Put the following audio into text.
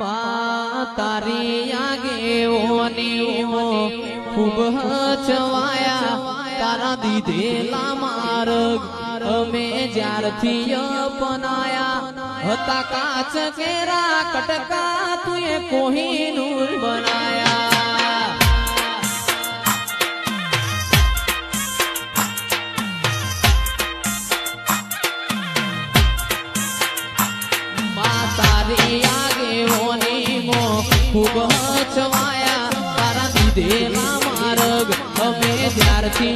तारी आगे खूब हचवाया तारा दीधेला मार्ग अमे ज्यारथी अपनाया हता काच केरा कटका तुए कोहिनूर बनाया तारी आगे खूब हचवाया तारा दीधेला मार्ग अमे ज्यारथी